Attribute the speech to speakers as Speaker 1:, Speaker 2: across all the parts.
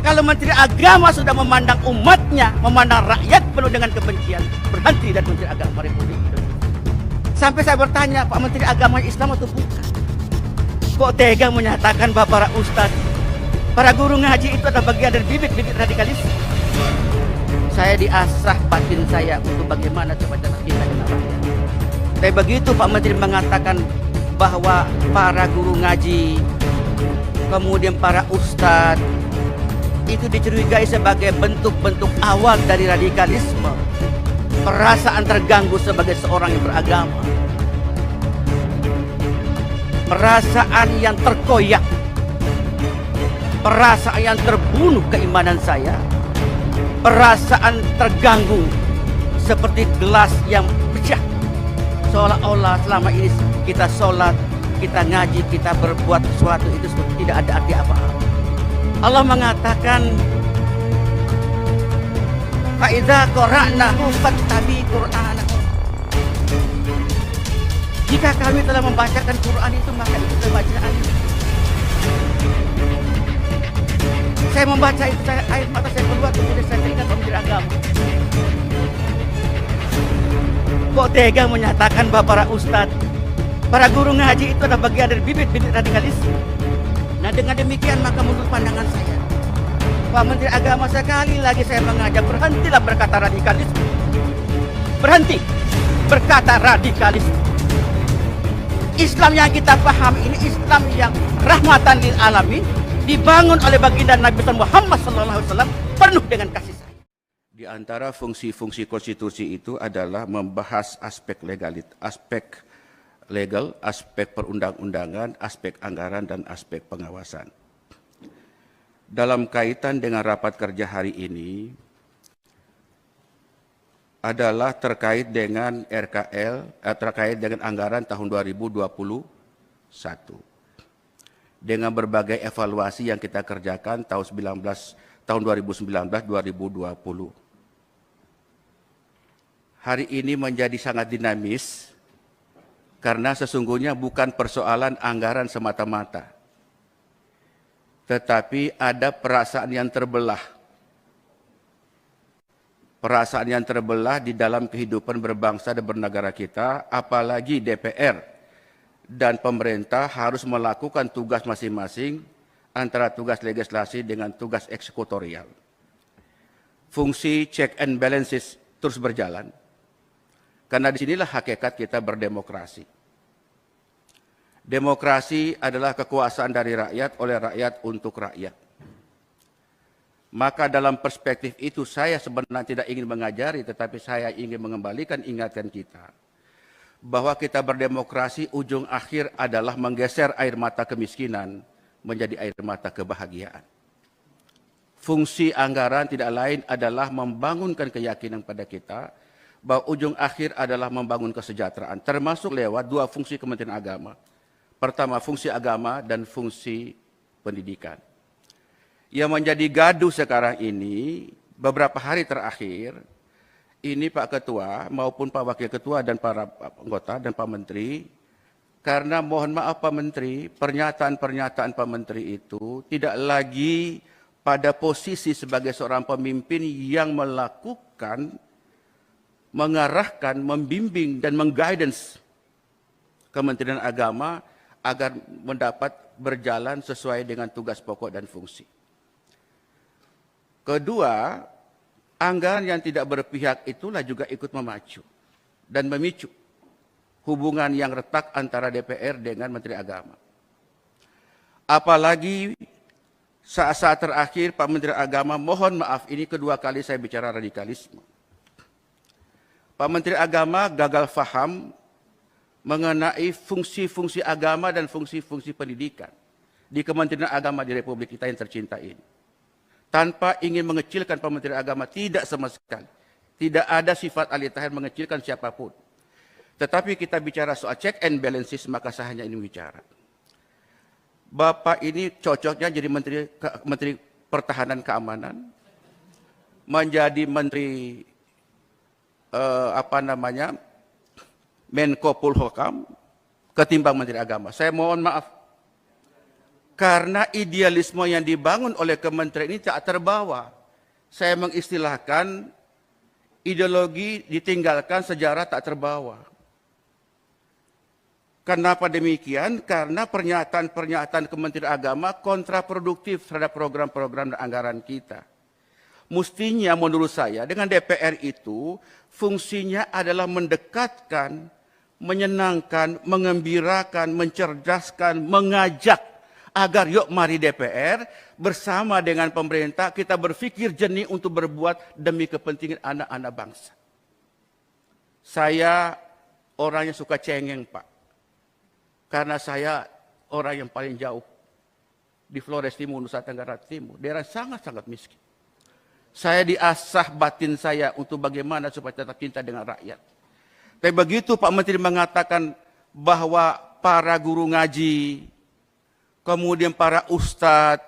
Speaker 1: Kalau Menteri Agama sudah memandang umatnya, memandang rakyat penuh dengan kebencian, berhenti dari Menteri Agama Republik Indonesia. Sampai saya bertanya, Pak Menteri Agama Islam atau bukan? Kok tega menyatakan bahwa para ustadz, para guru ngaji itu adalah bagian dari bibit-bibit radikalisme? Saya diasah batin saya untuk bagaimana coba kita dengan rakyat. Tapi begitu Pak Menteri mengatakan bahwa para guru ngaji, kemudian para ustadz, itu dicurigai sebagai bentuk-bentuk awal dari radikalisme. Perasaan terganggu sebagai seorang yang beragama. Perasaan yang terkoyak. Perasaan yang terbunuh keimanan saya. Perasaan terganggu seperti gelas yang pecah. Seolah-olah selama ini kita sholat, kita ngaji, kita berbuat sesuatu itu tidak ada arti apa-apa. Allah mengatakan, "Fa'idza qara'nahu fattabi' Qur'anahu." Jika kami telah membacakan Quran itu, maka itu bacaan. Saya membaca itu, air mata saya keluar, kemudian saya teringat Menteri Agama. Kok tega menyatakan bahwa para ustadz, para guru ngaji itu adalah bagian dari bibit-bibit radikalisme? Nah, dengan demikian maka menurut pandangan saya, Pak Menteri Agama, sekali lagi saya mengajak, berhentilah berkata radikalisme. Berhenti berkata radikalisme. Islam yang kita pahami ini Islam yang rahmatan lil alamin, dibangun oleh baginda Nabi Muhammad SAW, penuh dengan kasih sayang. Di antara fungsi-fungsi konstitusi itu adalah membahas aspek legal, aspek perundang-undangan, aspek anggaran, dan aspek pengawasan. Dalam kaitan dengan rapat kerja hari ini adalah terkait dengan RKL, terkait dengan anggaran tahun 2021. Dengan berbagai evaluasi yang kita kerjakan tahun 2019-2020. Hari ini menjadi sangat dinamis, karena sesungguhnya bukan persoalan anggaran semata-mata, tetapi ada perasaan yang terbelah. Perasaan yang terbelah di dalam kehidupan berbangsa dan bernegara kita, apalagi DPR dan pemerintah harus melakukan tugas masing-masing antara tugas legislasi dengan tugas eksekutorial. Fungsi check and balances terus berjalan, karena disinilah hakikat kita berdemokrasi. Demokrasi adalah kekuasaan dari rakyat, oleh rakyat, untuk rakyat. Maka dalam perspektif itu saya sebenarnya tidak ingin mengajari, tetapi saya ingin mengembalikan ingatan kita bahwa kita berdemokrasi ujung akhir adalah menggeser air mata kemiskinan menjadi air mata kebahagiaan. Fungsi anggaran tidak lain adalah membangunkan keyakinan pada kita bahwa ujung akhir adalah membangun kesejahteraan, termasuk lewat dua fungsi Kementerian Agama. Pertama, fungsi agama dan fungsi pendidikan. Yang menjadi gaduh sekarang ini, beberapa hari terakhir, ini Pak Ketua maupun Pak Wakil Ketua dan para anggota dan Pak Menteri, karena mohon maaf Pak Menteri, pernyataan-pernyataan Pak Menteri itu tidak lagi pada posisi sebagai seorang pemimpin yang melakukan, mengarahkan, membimbing, dan mengguidance Kementerian Agama agar mendapat berjalan sesuai dengan tugas pokok dan fungsi. Kedua, anggaran yang tidak berpihak itulah juga ikut memacu dan memicu hubungan yang retak antara DPR dengan Menteri Agama. Apalagi saat-saat terakhir Pak Menteri Agama, mohon maaf ini kedua kali saya bicara radikalisme. Pak Menteri Agama gagal faham mengenai fungsi-fungsi agama dan fungsi-fungsi pendidikan di Kementerian Agama di Republik kita yang tercinta ini. Tanpa ingin mengecilkan Pak Menteri Agama, tidak sama sekali. Tidak ada sifat alih tahir mengecilkan siapapun. Tetapi kita bicara soal check and balances, maka saya hanya ingin bicara. Bapak ini cocoknya jadi Menteri Pertahanan Keamanan, menjadi Menteri Menko Polhukam, ketimbang Menteri Agama. Saya mohon maaf. Karena idealisme yang dibangun oleh kementerian ini tak terbawa. Saya mengistilahkan ideologi ditinggalkan, sejarah tak terbawa. Kenapa demikian? Karena pernyataan-pernyataan Kementerian Agama kontraproduktif terhadap program-program dan anggaran kita. Mestinya menurut saya dengan DPR itu fungsinya adalah mendekatkan, menyenangkan, mengembirakan, mencerdaskan, mengajak agar yuk mari DPR bersama dengan pemerintah kita berpikir jernih untuk berbuat demi kepentingan anak-anak bangsa. Saya orang yang suka cengeng, Pak. Karena saya orang yang paling jauh di Flores Timur, Nusa Tenggara Timur. Daerah sangat-sangat miskin. Saya diasah batin saya untuk bagaimana supaya tetap cinta dengan rakyat. Tapi begitu Pak Menteri mengatakan bahwa para guru ngaji, kemudian para ustadz,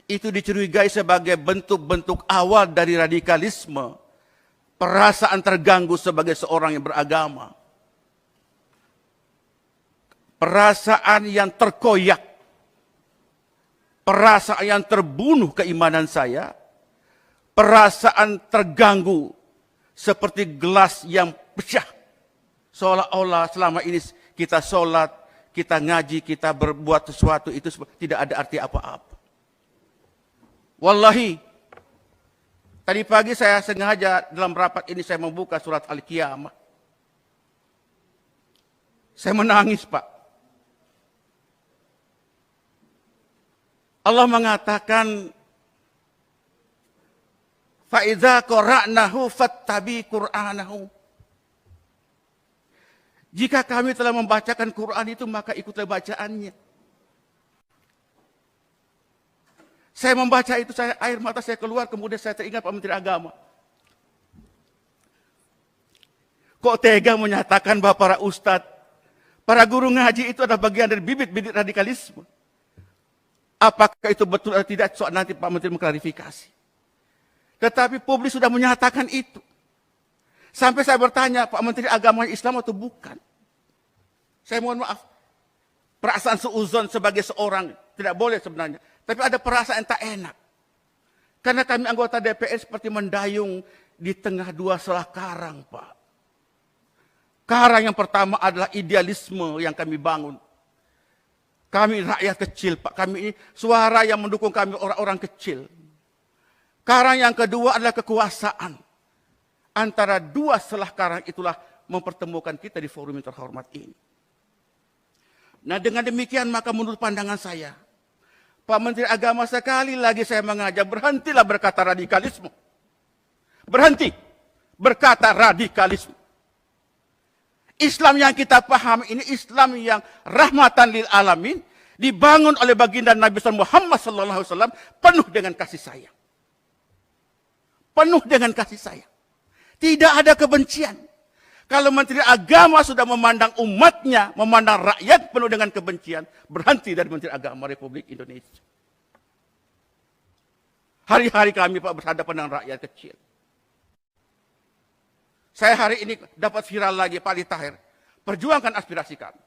Speaker 1: itu dicurigai sebagai bentuk-bentuk awal dari radikalisme, perasaan terganggu sebagai seorang yang beragama, perasaan yang terkoyak, perasaan yang terbunuh keimanan saya, perasaan terganggu seperti gelas yang pecah, seolah-olah selama ini kita sholat, kita ngaji, kita berbuat sesuatu itu tidak ada arti apa-apa. Wallahi, tadi pagi saya sengaja dalam rapat ini saya membuka surat Al-Qiyamah. Saya menangis, Pak. Allah mengatakan, فَإِذَا قَرَأْنَهُ فَاتَّبِعْ قُرْآنَهُ. Jika kami telah membacakan Quran itu, maka ikutlah bacaannya. Saya membaca itu, air mata saya keluar, kemudian saya teringat Pak Menteri Agama. Kok tega menyatakan bahwa para ustadz, para guru ngaji itu adalah bagian dari bibit-bibit radikalisme. Apakah itu betul atau tidak, soal nanti Pak Menteri mengklarifikasi. Tetapi publik sudah menyatakan itu. Sampai saya bertanya, Pak Menteri Agama Islam atau bukan? Saya mohon maaf. Perasaan suuzon sebagai seorang tidak boleh sebenarnya. Tapi ada perasaan tak enak. Karena kami anggota DPR seperti mendayung di tengah dua selah karang, Pak. Karang yang pertama adalah idealisme yang kami bangun. Kami rakyat kecil, Pak. Kami ini suara yang mendukung kami orang-orang kecil. Karang yang kedua adalah kekuasaan. Antara dua selah karang itulah mempertemukan kita di forum yang terhormat ini. Nah, dengan demikian maka menurut pandangan saya, Pak Menteri Agama, sekali lagi saya mengajak, berhentilah berkata radikalisme. Berhenti berkata radikalisme. Islam yang kita pahami ini Islam yang rahmatan lil alamin, dibangun oleh baginda Nabi Muhammad SAW, penuh dengan kasih sayang. Penuh dengan kasih sayang. Tidak ada kebencian. Kalau Menteri Agama sudah memandang umatnya, memandang rakyat penuh dengan kebencian, berhenti dari Menteri Agama Republik Indonesia. Hari-hari kami, Pak, berhadapan dengan rakyat kecil. Saya hari ini dapat viral lagi, Pak Ali Tahir. Perjuangkan aspirasi kami.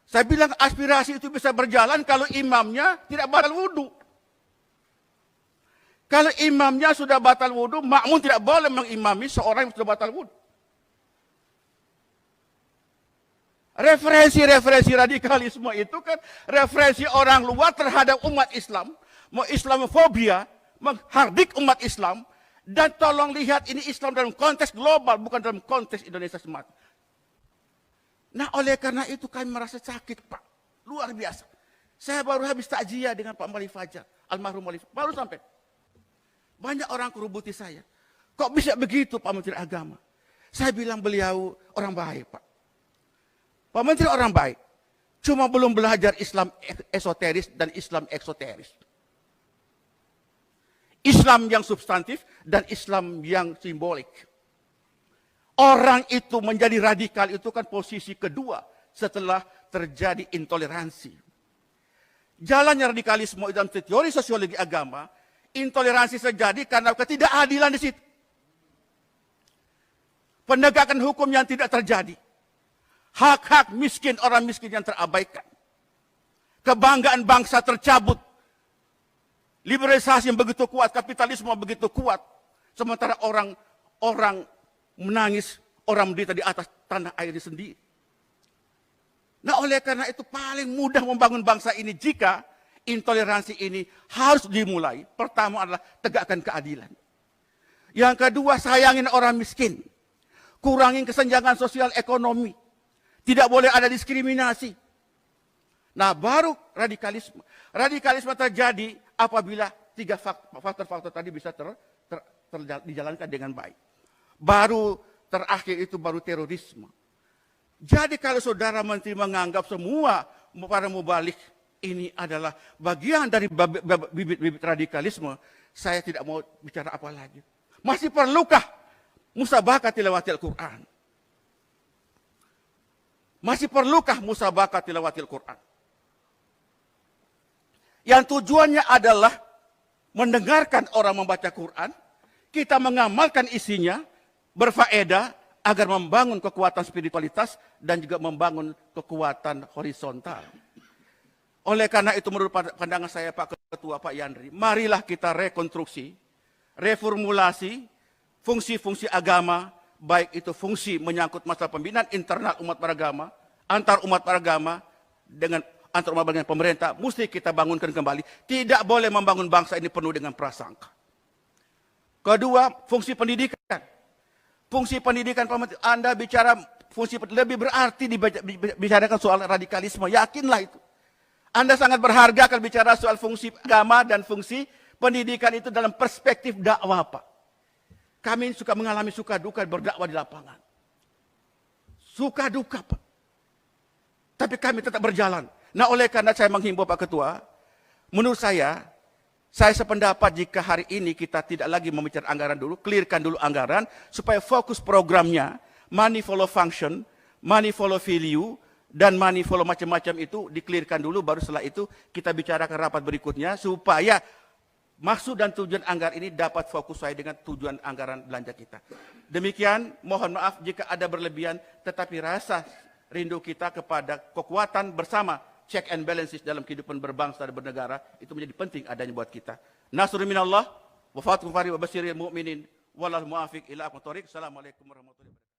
Speaker 1: Saya bilang aspirasi itu bisa berjalan kalau imamnya tidak batal wudhu. Kalau imamnya sudah batal wudhu, makmum tidak boleh mengimami seorang yang sudah batal wudhu. Referensi-referensi radikalisme itu kan referensi orang luar terhadap umat Islam, mau Islamofobia, menghardik umat Islam, dan tolong lihat ini Islam dalam konteks global, bukan dalam konteks Indonesia semata. Nah, oleh karena itu kami merasa sakit, Pak. Luar biasa. Saya baru habis takziah dengan Pak Mali Fajar, almarhum Mali Fajar. Baru sampai. Banyak orang kerubuti saya. Kok bisa begitu, Pak Menteri Agama? Saya bilang beliau orang baik, Pak. Pak Menteri orang baik. Cuma belum belajar Islam esoteris dan Islam eksoteris. Islam yang substantif dan Islam yang simbolik. Orang itu menjadi radikal itu kan posisi kedua setelah terjadi intoleransi. Jalannya radikalisme dalam teori sosiologi agama, intoleransi terjadi karena ketidakadilan di situ. Penegakan hukum yang tidak terjadi. Hak-hak miskin, orang miskin yang terabaikan. Kebanggaan bangsa tercabut. Liberalisasi yang begitu kuat, kapitalisme yang begitu kuat. Sementara orang menangis, orang menderita di atas tanah air sendiri. Nah, oleh karena itu paling mudah membangun bangsa ini jika intoleransi ini harus dimulai. Pertama adalah tegakkan keadilan. Yang kedua, sayangin orang miskin. Kurangin kesenjangan sosial ekonomi. Tidak boleh ada diskriminasi. Nah, baru radikalisme. Radikalisme terjadi apabila tiga faktor-faktor tadi bisa dijalankan dengan baik. Baru terakhir itu baru terorisme. Jadi kalau saudara menteri menganggap semua para mubalik ini adalah bagian dari bibit radikalisme, saya tidak mau bicara apa lagi. Masih perlukah musabaqah tilawatil Quran? Masih perlukah musabaqah tilawatil Quran? Yang tujuannya adalah mendengarkan orang membaca Quran, kita mengamalkan isinya, berfaedah, agar membangun kekuatan spiritualitas dan juga membangun kekuatan horizontal. Oleh karena itu menurut pandangan saya Pak Ketua, Pak Yandri, marilah kita rekonstruksi, reformulasi fungsi-fungsi agama, baik itu fungsi menyangkut masalah pembinaan internal umat beragama, antar umat beragama, dengan antar umat beragama pemerintah, mesti kita bangunkan kembali. Tidak boleh membangun bangsa ini penuh dengan prasangka. Kedua, fungsi pendidikan. Fungsi pendidikan, Anda bicara fungsi lebih berarti dibicarakan soal radikalisme. Yakinlah itu. Anda sangat berharga kalau bicara soal fungsi agama dan fungsi pendidikan itu dalam perspektif dakwah, Pak. Kami suka mengalami suka duka berdakwah di lapangan. Suka duka, Pak. Tapi kami tetap berjalan. Nah, oleh karena saya menghimbau Pak Ketua, menurut saya sependapat jika hari ini kita tidak lagi membicarakan anggaran dulu, clearkan dulu anggaran, supaya fokus programnya, money follow function, money follow value, dan money follow macam-macam itu di-clearkan dulu, baru setelah itu kita bicarakan rapat berikutnya, supaya maksud dan tujuan anggaran ini dapat fokus sesuai dengan tujuan anggaran belanja kita. Demikian, mohon maaf jika ada berlebihan, tetapi rasa rindu kita kepada kekuatan bersama, check and balances dalam kehidupan berbangsa dan bernegara, itu menjadi penting adanya buat kita. Nasrun minallah, wa fatihun fari wa basyiril mu'minin, walal mu'afiq ila aqwamit thoriq. Assalamualaikum warahmatullahi wabarakatuh.